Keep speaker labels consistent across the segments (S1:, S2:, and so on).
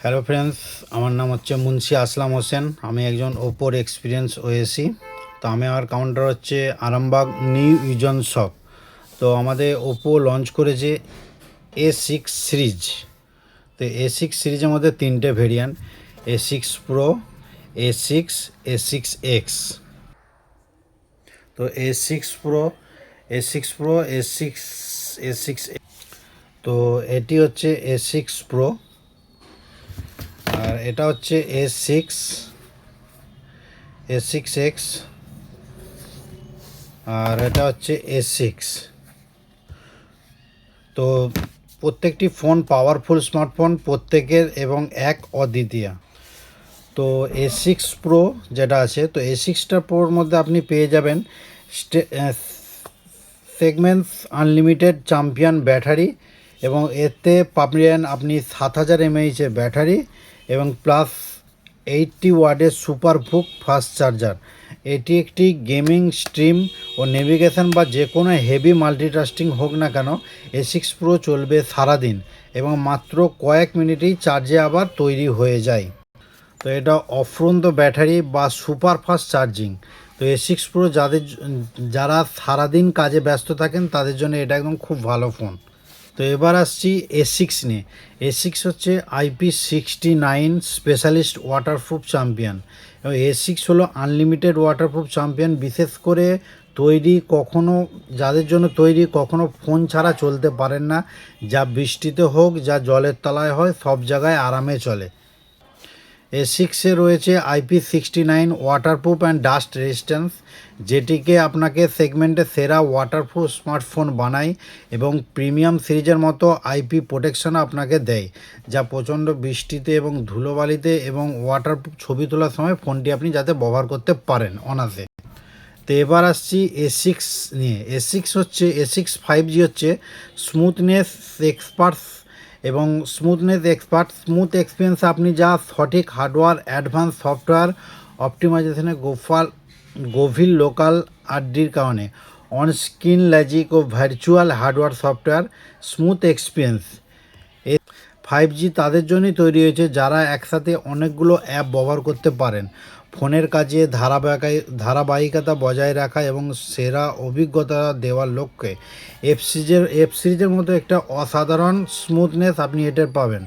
S1: Hello friends, আমার নাম হচ্ছে মুন্সি আসলাম হোসেন। আমি একজন ওপোর এক্সপিরিয়েন্স ওএসি। তো আমার কাউন্টার হচ্ছে আরামবাগ নিউ ইউজন শপ। তো আমাদের ওপো লঞ্চ করেছে A6 সিরিজ। তো A6 সিরিজের মধ্যে তিনটে variant: A6 pro, A6, A6X। তো A6 pro, A6 pro, A6, তো এটি হচ্ছে A6 প্রো, আর এটা হচ্ছে A6X, আর এটা হচ্ছে A6। তো প্রত্যেকটি ফোন পাওয়ারফুল স্মার্টফোন, প্রত্যেকের এবং এক অদ্বিতীয়। তো A6 প্রো যেটা আছে, তো A6প্রোর মধ্যে আপনি পেয়ে যাবেন সেগমেন্টস আনলিমিটেড চ্যাম্পিয়ন ব্যাটারি, এবং এতে পাবেন আপনি 7000 mAh ব্যাটারি এবং প্লাস 80 ওয়াটের সুপারবুক ফাস্ট চার্জার। এটি একটি গেমিং, স্ট্রিম ও নেভিগেশন বা যে কোনো হেভি মাল্টিটাস্কিং হোক না কেন, A6 প্রো চলবে সারাদিন এবং মাত্র কয়েক মিনিটেই চার্জে আবার তৈরি হয়ে যায়। তো এটা অফুরন্ত ব্যাটারি বা সুপার ফাস্ট চার্জিং। তো A6 প্রো যারা সারাদিন কাজে ব্যস্ত থাকেন তাদের জন্য এটা একদম খুব ভালো ফোন। তো এবার আসছি A6 নিয়ে। A6 হচ্ছে IP69 স্পেশালিস্ট ওয়াটারপ্রুফ চ্যাম্পিয়ন, এবং A6 হলো আনলিমিটেড ওয়াটারপ্রুফ চ্যাম্পিয়ন। বিশেষ করে যাদের জন্য তৈরি কখনো ফোন ছাড়া চলতে পারেন না, যা বৃষ্টিতে হোক, যা জলের তলায় হয়, সব জায়গায় আরামে চলে। A6-এ রয়েছে IP69 waterproof and dust resistance, যেটিকে আপনাকে সেগমেন্টে সেরা ওয়াটারপ্রুফ স্মার্টফোন বানায় এবং প্রিমিয়াম সিরিজের মতো আইপি প্রোটেকশন আপনাকে দেয়, যা প্রচণ্ড বৃষ্টিতে এবং ধুলোবালিতে এবং ওয়াটারপ্রুফ ছবি তোলার সময় ফোনটি আপনি যাতে ব্যবহার করতে পারেন অনায়াসে। তো এবার আসছি A6 নিয়ে। A6 5G হচ্ছে স্মুথনেস এক্সপার্টস, এবং স্মুথ এক্সপিরিয়েন্স আপনি যা সঠিক হার্ডওয়্যার, অ্যাডভান্স সফটওয়্যার অপটিমাইজেশনে গভীর লোকাল আড্ডির কারণে অন স্ক্রিন লজিক ও virtual hardware software smooth experience. 5G তাদের জন্যই তৈরি হয়েছে যারা একসাথে অনেকগুলো অ্যাপ ব্যবহার করতে পারেন, ফোনের কাজে ধারাবাহিকতা বজায় রাখা এবং সেরা অভিজ্ঞতা দেওয়ার লক্ষ্যে এফ সিরিজের মতো একটা অসাধারণ স্মুথনেস আপনি এটার পাবেন।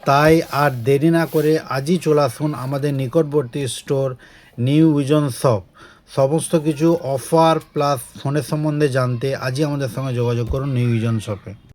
S1: তাই আর দেরি না করে আজই চলে আসুন আমাদের নিকটবর্তী স্টোর নিউ ভিশন শপ। সমস্ত কিছু অফার প্লাস ফোনের সম্বন্ধে জানতে আজই আমাদের সঙ্গে যোগাযোগ করুন নিউ ভিশন শপে।